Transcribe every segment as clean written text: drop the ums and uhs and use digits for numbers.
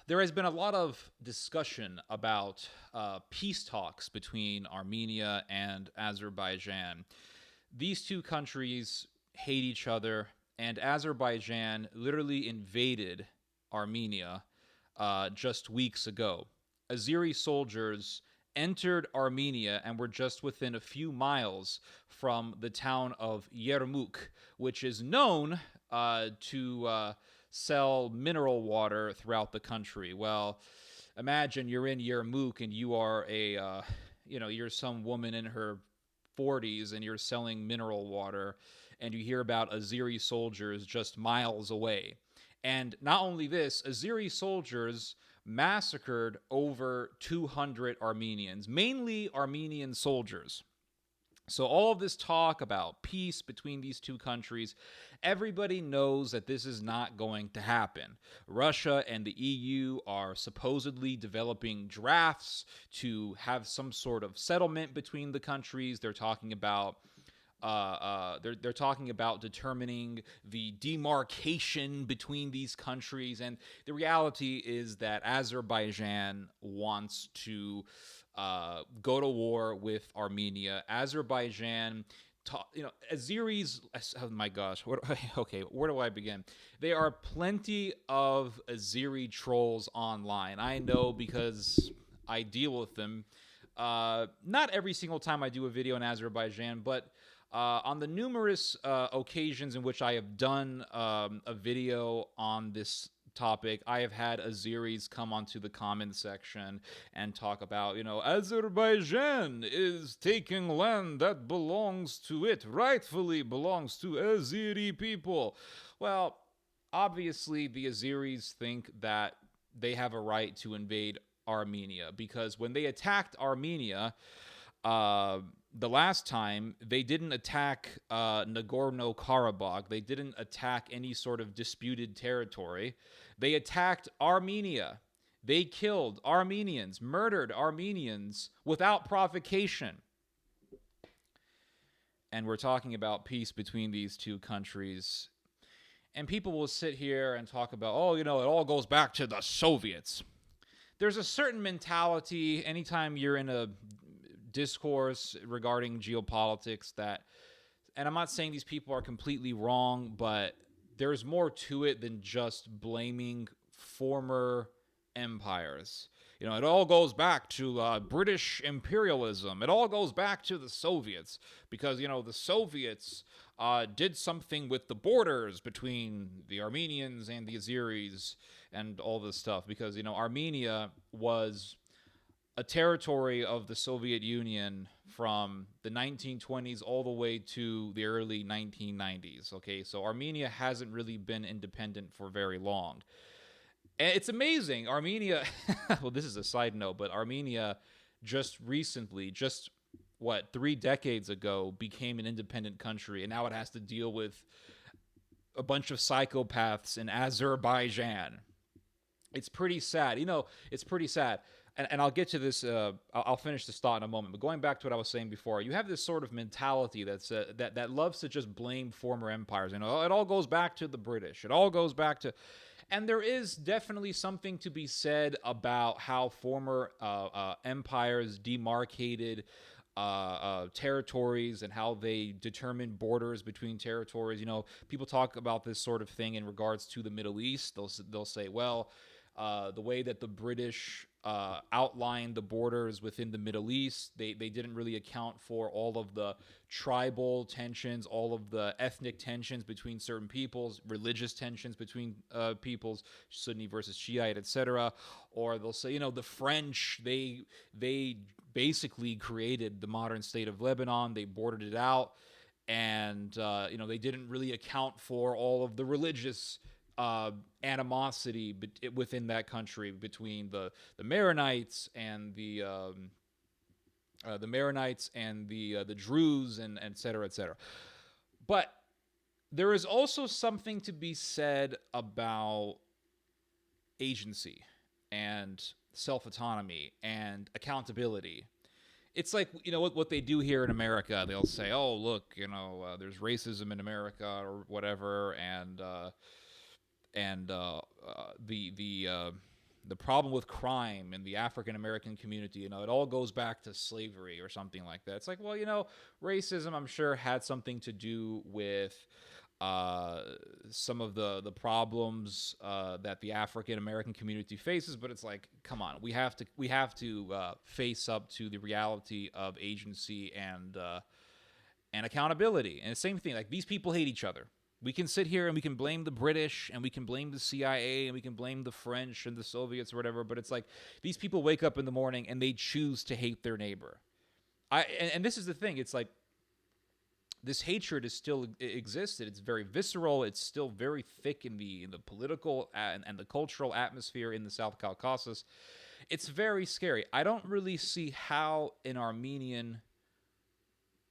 There has been a lot of discussion about peace talks between Armenia and Azerbaijan. These two countries hate each other, and Azerbaijan literally invaded Armenia just weeks ago. Azeri soldiers entered Armenia and were just within a few miles from the town of Yermuk, which is known to sell mineral water throughout the country. Well, imagine you're in Yermuk and you are you're some woman in her 40s and you're selling mineral water, and you hear about Azeri soldiers just miles away. And not only this, Azeri soldiers massacred over 200 Armenians, mainly Armenian soldiers. So all of this talk about peace between these two countries, everybody knows that this is not going to happen. Russia and the EU are supposedly developing drafts to have some sort of settlement between the countries. They're talking about they're talking about determining the demarcation between these countries, and the reality is that Azerbaijan wants to go to war with Armenia. Azerbaijan, Azeris. Oh my gosh! Okay, where do I begin? There are plenty of Azeri trolls online. I know because I deal with them. Not every single time I do a video in Azerbaijan, but on the numerous occasions in which I have done a video on this topic, I have had Azeris come onto the comment section and talk about, Azerbaijan is taking land that belongs to it, rightfully belongs to Azeri people. Well, obviously the Azeris think that they have a right to invade Armenia, because when they attacked Armenia, the last time, they didn't attack Nagorno-Karabakh. They didn't attack any sort of disputed territory. They attacked Armenia. They killed Armenians, murdered Armenians without provocation. And we're talking about peace between these two countries. And people will sit here and talk about, it all goes back to the Soviets. There's a certain mentality anytime you're in a discourse regarding geopolitics and I'm not saying these people are completely wrong, but there's more to it than just blaming former empires. It all goes back to British imperialism. It all goes back to the Soviets because, the Soviets did something with the borders between the Armenians and the Azeris and all this stuff because, Armenia was a territory of the Soviet Union from the 1920s all the way to the early 1990s. Okay, so Armenia hasn't really been independent for very long. And it's amazing. Armenia, well, this is a side note, but Armenia just recently, 3 decades ago, became an independent country, and now it has to deal with a bunch of psychopaths in Azerbaijan. It's pretty sad. It's pretty sad. And I'll get to this. I'll finish this thought in a moment. But going back to what I was saying before, you have this sort of mentality that loves to just blame former empires. It all goes back to the British. It all goes back to, and there is definitely something to be said about how former empires demarcated territories and how they determine borders between territories. People talk about this sort of thing in regards to the Middle East. They'll say, well, the way that the British outlined the borders within the Middle East, they didn't really account for all of the tribal tensions, all of the ethnic tensions between certain peoples, religious tensions between peoples, Sunni versus Shiite, etc. Or they'll say, the French, they basically created the modern state of Lebanon. They bordered it out, and they didn't really account for all of the religious animosity within that country between the Maronites and the Druze and et cetera, et cetera. But there is also something to be said about agency and self-autonomy and accountability. It's like, what they do here in America. They'll say, oh, look, there's racism in America or whatever, and the the problem with crime in the African American community, it all goes back to slavery or something like that. It's like, well, racism, I'm sure, had something to do with uh, some of the problems that the African American community faces. But it's like, come on, we have to face up to the reality of agency and accountability. And the same thing, like, these people hate each other. We can sit here and we can blame the British and we can blame the CIA and we can blame the French and the Soviets or whatever, but it's like these people wake up in the morning and they choose to hate their neighbor. And this is the thing. It's like this hatred is still existed. It's very visceral. It's still very thick in the political and the cultural atmosphere in the South Caucasus. It's very scary. I don't really see how an Armenian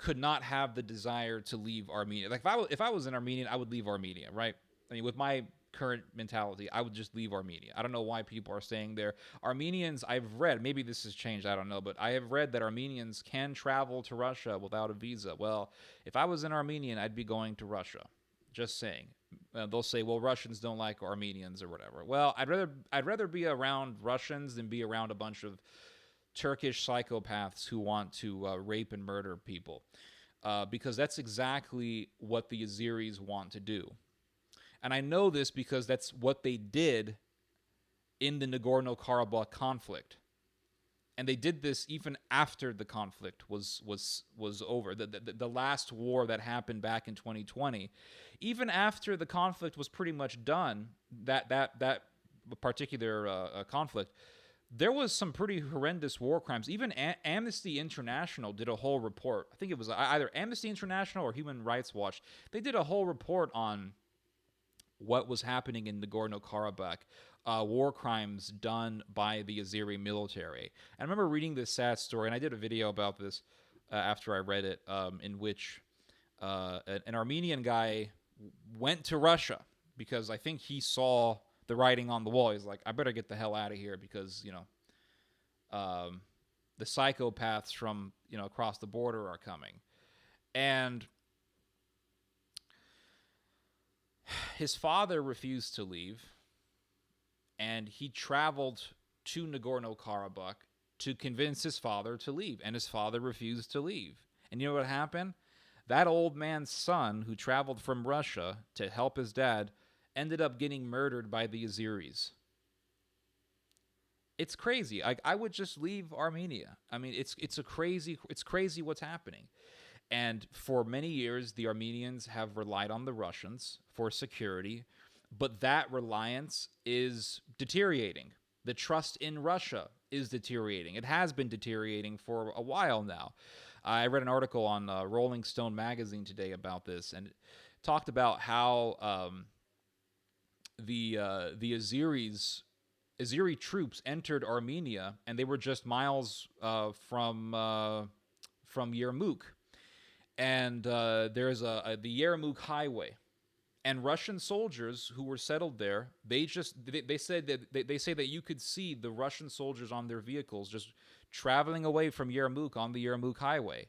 could not have the desire to leave Armenia. Like, if I was an Armenian, I would leave Armenia, right? I mean, with my current mentality, I would just leave Armenia. I don't know why people are staying there. Armenians, I've read, maybe this has changed, I don't know, but I have read that Armenians can travel to Russia without a visa. Well, if I was an Armenian, I'd be going to Russia. Just saying. They'll say, well, Russians don't like Armenians or whatever. Well, I'd rather be around Russians than be around a bunch of Turkish psychopaths who want to rape and murder people, because that's exactly what the Azeris want to do. And I know this because that's what they did in the Nagorno-Karabakh conflict. And they did this even after the conflict was over. The last war that happened back in 2020, even after the conflict was pretty much done, that particular conflict, there was some pretty horrendous war crimes. Even Amnesty International did a whole report. I think it was either Amnesty International or Human Rights Watch. They did a whole report on what was happening in Nagorno-Karabakh, war crimes done by the Azeri military. And I remember reading this sad story, and I did a video about this after I read it, in which an Armenian guy went to Russia because I think he saw the writing on the wall. He's like, I better get the hell out of here because, the psychopaths from, across the border are coming. And his father refused to leave, and he traveled to Nagorno-Karabakh to convince his father to leave, and his father refused to leave. And you know what happened? That old man's son, who traveled from Russia to help his dad, ended up getting murdered by the Azeris. It's crazy. I would just leave Armenia. I mean, it's crazy what's happening. And for many years, the Armenians have relied on the Russians for security, but that reliance is deteriorating. The trust in Russia is deteriorating. It has been deteriorating for a while now. I read an article on Rolling Stone magazine today about this, and it talked about how the Azeri troops entered Armenia, and they were just miles from Yermouk. And there's the Yermouk Highway, and Russian soldiers who were settled there, they say that you could see the Russian soldiers on their vehicles just traveling away from Yermouk on the Yermouk Highway.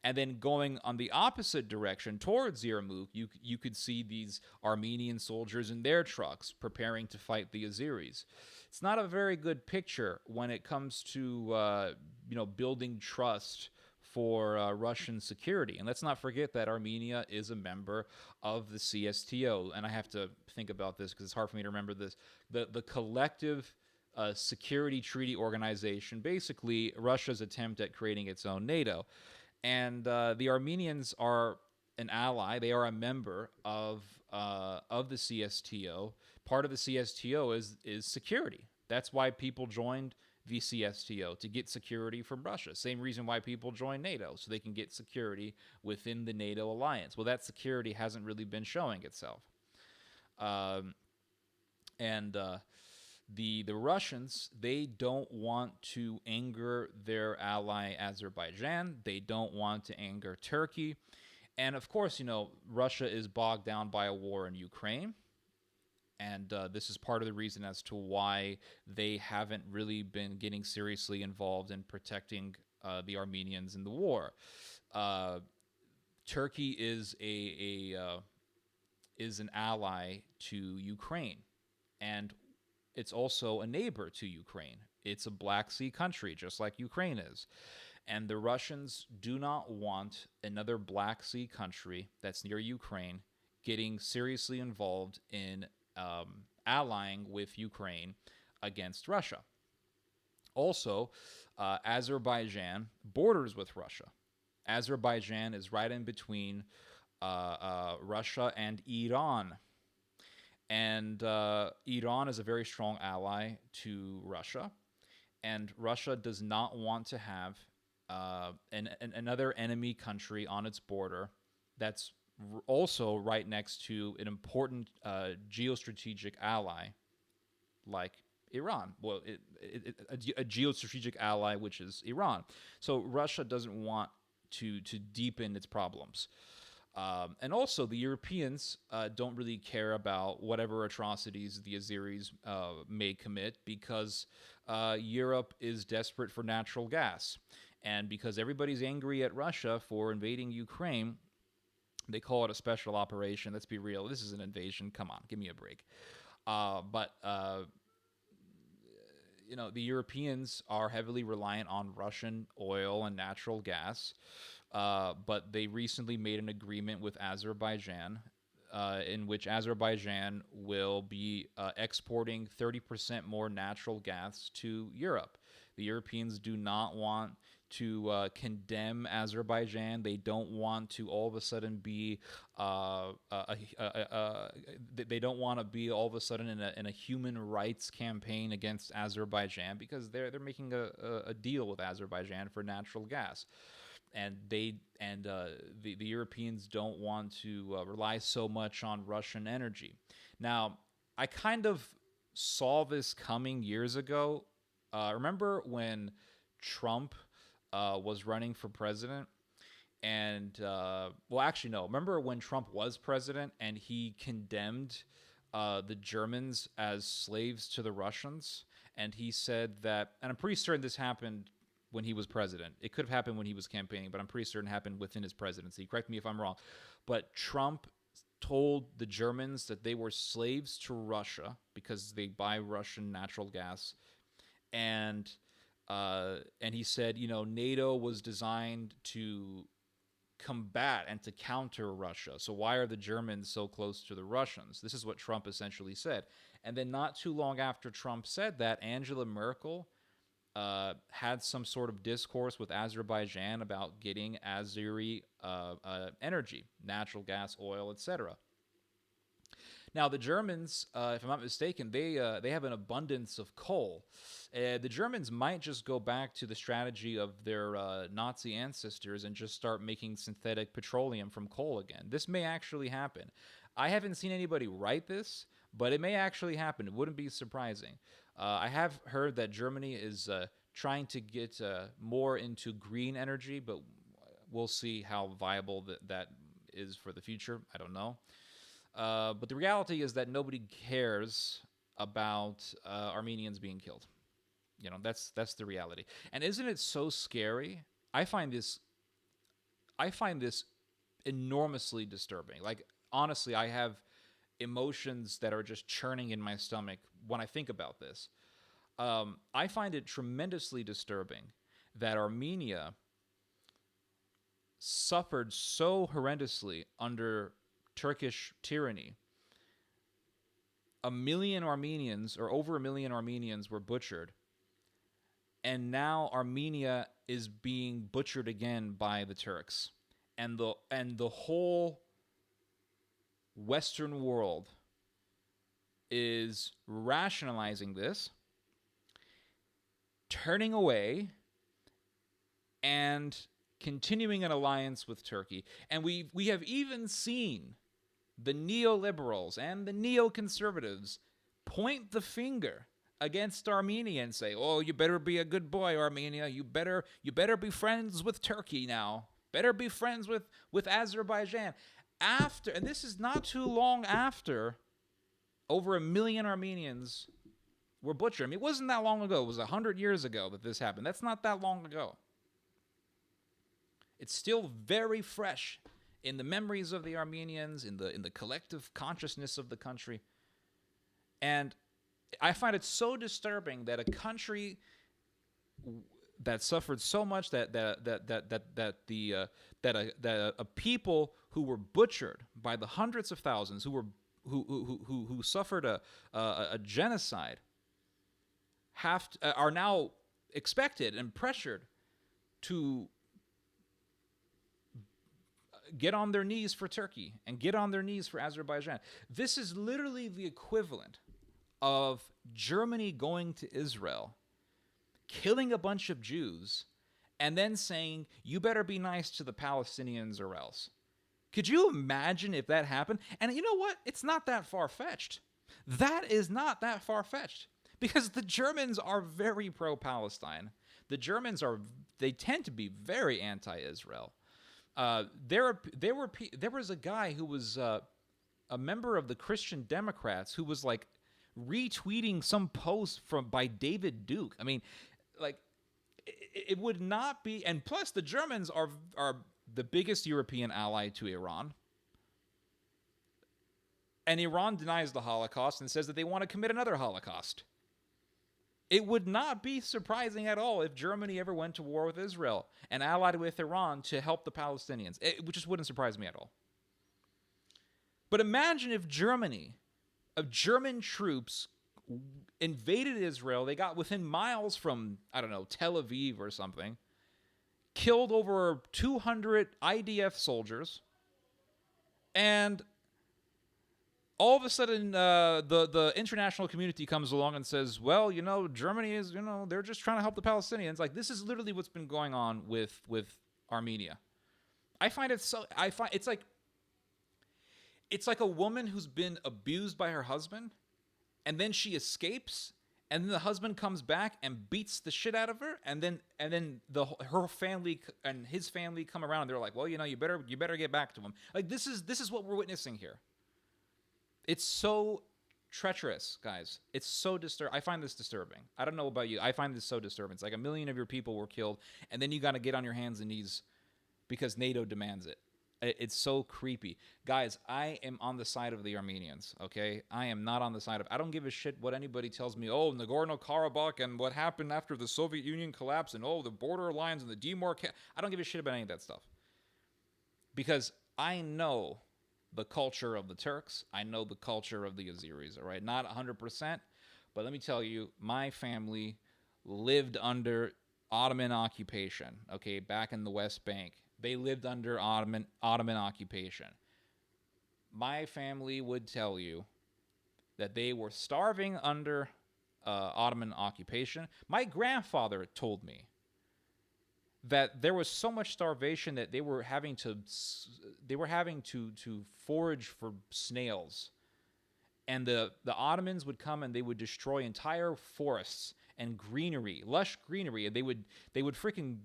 And then going on the opposite direction towards Yermouk, you could see these Armenian soldiers in their trucks preparing to fight the Azeris. It's not a very good picture when it comes to building trust for Russian security. And let's not forget that Armenia is a member of the CSTO. And I have to think about this because it's hard for me to remember this. The collective security treaty organization, basically Russia's attempt at creating its own NATO. And the Armenians are an ally. They are a member of the CSTO. Part of the CSTO is security. That's why people joined the CSTO, to get security from Russia. Same reason why people join NATO, so they can get security within the NATO alliance. Well, that security hasn't really been showing itself. The Russians, they don't want to anger their ally Azerbaijan. They don't want to anger Turkey. And of course, Russia is bogged down by a war in Ukraine. And this is part of the reason as to why they haven't really been getting seriously involved in protecting the Armenians in the war. Turkey is is an ally to Ukraine, and it's also a neighbor to Ukraine. It's a Black Sea country, just like Ukraine is. And the Russians do not want another Black Sea country that's near Ukraine getting seriously involved in allying with Ukraine against Russia. Also, Azerbaijan borders with Russia. Azerbaijan is right in between Russia and Iran. And Iran is a very strong ally to Russia. And Russia does not want to have another enemy country on its border that's also right next to an important geostrategic ally like Iran. Well, a geostrategic ally, which is Iran. So Russia doesn't want to deepen its problems. And also, the Europeans don't really care about whatever atrocities the Azeris may commit because Europe is desperate for natural gas. And because everybody's angry at Russia for invading Ukraine, they call it a special operation. Let's be real. This is an invasion. Come on, give me a break. But the Europeans are heavily reliant on Russian oil and natural gas. But they recently made an agreement with Azerbaijan in which Azerbaijan will be exporting 30% more natural gas to Europe. The Europeans do not want to condemn Azerbaijan. They don't want to all of a sudden be they don't want to be all of a sudden in a human rights campaign against Azerbaijan because they're making a deal with Azerbaijan for natural gas. And the Europeans don't want to rely so much on Russian energy. Now, I kind of saw this coming years ago. Remember when Trump was running for president? And, actually, no. Remember when Trump was president and he condemned the Germans as slaves to the Russians? And he said that, and I'm pretty certain this happened when he was president. It could have happened when he was campaigning, but I'm pretty certain it happened within his presidency. Correct me if I'm wrong. But Trump told the Germans that they were slaves to Russia because they buy Russian natural gas. And he said, NATO was designed to combat and to counter Russia. So why are the Germans so close to the Russians? This is what Trump essentially said. And then not too long after Trump said that, Angela Merkel had some sort of discourse with Azerbaijan about getting Azeri energy, natural gas, oil, etc. Now, the Germans, if I'm not mistaken, they have an abundance of coal. The Germans might just go back to the strategy of their Nazi ancestors and just start making synthetic petroleum from coal again. This may actually happen. I haven't seen anybody write this, but it may actually happen. It wouldn't be surprising. I have heard that Germany is trying to get more into green energy, but we'll see how viable that is for the future. I don't know. But the reality is that nobody cares about Armenians being killed. That's the reality. And isn't it so scary? I find this enormously disturbing. Like, honestly, I have emotions that are just churning in my stomach when I think about this. I find it tremendously disturbing that Armenia suffered so horrendously under Turkish tyranny. 1 million Armenians, or over 1 million Armenians, were butchered. And now Armenia is being butchered again by the Turks. And the whole Western world is rationalizing this, turning away, and continuing an alliance with Turkey. And we have even seen the neoliberals and the neoconservatives point the finger against Armenia and say, "Oh, you better be a good boy, Armenia. You better be friends with Turkey now. Better be friends with Azerbaijan." And this is not too long after over 1 million Armenians were butchered. I mean, it wasn't that long ago. It was 100 years ago that this happened. That's not that long ago. It's still very fresh in the memories of the Armenians, in the collective consciousness of the country. And I find it so disturbing that a country that suffered so much that a people who were butchered by the hundreds of thousands who suffered a genocide are now expected and pressured to get on their knees for Turkey and get on their knees for Azerbaijan. This is literally the equivalent of Germany going to Israel, killing a bunch of Jews, and then saying, you better be nice to the Palestinians or else. Could you imagine if that happened? And you know what? It's not that far-fetched. That is not that far-fetched. Because the Germans are very pro-Palestine. The Germans they tend to be very anti-Israel. There was a guy who was a member of the Christian Democrats who was like retweeting some post by David Duke. I mean, like, it would not be. And plus, the Germans are the biggest European ally to Iran. And Iran denies the Holocaust and says that they want to commit another Holocaust. It would not be surprising at all if Germany ever went to war with Israel and allied with Iran to help the Palestinians. It just wouldn't surprise me at all. But imagine if German troops invaded Israel. They got within miles from, I don't know, Tel Aviv or something, killed over 200 IDF soldiers, and all of a sudden, the international community comes along and says, well, Germany is, they're just trying to help the Palestinians. Like, this is literally what's been going on with Armenia. It's like a woman who's been abused by her husband, and then she escapes, and then the husband comes back and beats the shit out of her, and then her family and his family come around, and they're like, well, you better get back to him. Like, this is what we're witnessing here. It's so treacherous, guys. It's so disturbing. I find this disturbing. I don't know about you. I find this so disturbing. It's like 1 million of your people were killed, and then you got to get on your hands and knees because NATO demands it. It's so creepy. Guys, I am on the side of the Armenians, okay? I am not on the side of... I don't give a shit what anybody tells me. Oh, Nagorno-Karabakh and what happened after the Soviet Union collapsed and, the border lines and the demarcation. I don't give a shit about any of that stuff. Because I know the culture of the Turks. I know the culture of the Azeris, all right? Not 100%, but let me tell you, my family lived under Ottoman occupation, okay, back in the West Bank. They lived under Ottoman occupation. My family would tell you that they were starving under Ottoman occupation. My grandfather told me that there was so much starvation that they were having to forage for snails, and the Ottomans would come and they would destroy entire forests and greenery, lush greenery, and they would freaking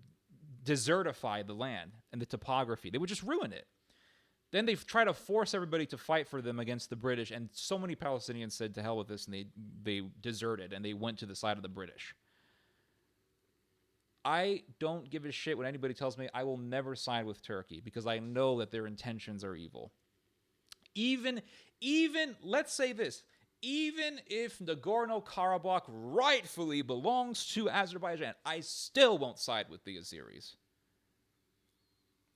desertify the land and the topography. They would just ruin it. Then they try to force everybody to fight for them against the British, and so many Palestinians said to hell with this, and they deserted and they went to the side of the British. I don't give a shit when anybody tells me. I will never side with Turkey because I know that their intentions are evil. Even let's say this, even if Nagorno-Karabakh rightfully belongs to Azerbaijan, I still won't side with the Azeris.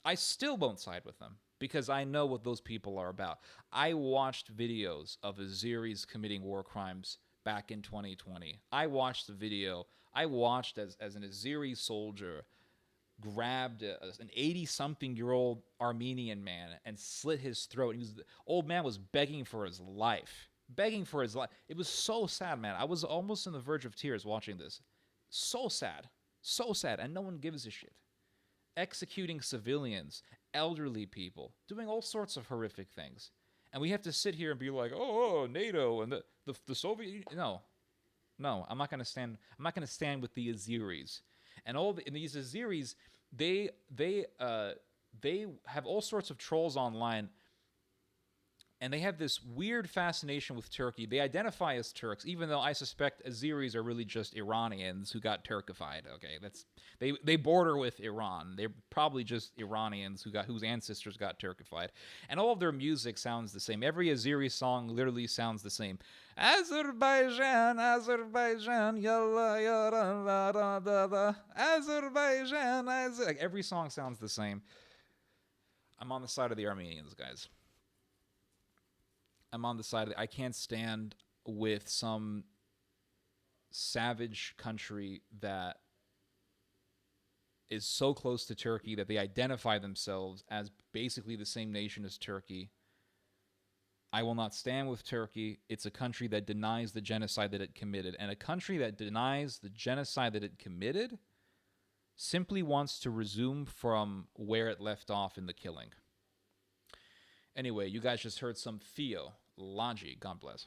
I still won't side with them because I know what those people are about. I watched videos of Azeris committing war crimes back in 2020. I watched the video. I watched as an Azeri soldier grabbed an 80-something-year-old Armenian man and slit his throat. The old man was begging for his life. It was so sad, man. I was almost on the verge of tears watching this. So sad, and no one gives a shit. Executing civilians, elderly people, doing all sorts of horrific things. And we have to sit here and be like, oh NATO and the Soviet Union. No, I'm not going to stand. I'm not going to stand with the Azeris. And these Azeris, they have all sorts of trolls online and they have this weird fascination with Turkey. They identify as Turks, even though I suspect Azeris are really just Iranians who got Turkified. Okay, they border with Iran. They're probably just Iranians whose ancestors got Turkified, and all of their music sounds the same. Every Azeri song literally sounds the same. Azerbaijan, Azerbaijan, yalla yalla da da da. Azerbaijan, like every song sounds the same. I'm on the side of the Armenians, guys. I'm on the side of I can't stand with some savage country that is so close to Turkey that they identify themselves as basically the same nation as Turkey. I will not stand with Turkey. It's a country that denies the genocide that it committed. And a country that denies the genocide that it committed simply wants to resume from where it left off in the killing. Anyway, you guys just heard some Theo Logi. God bless.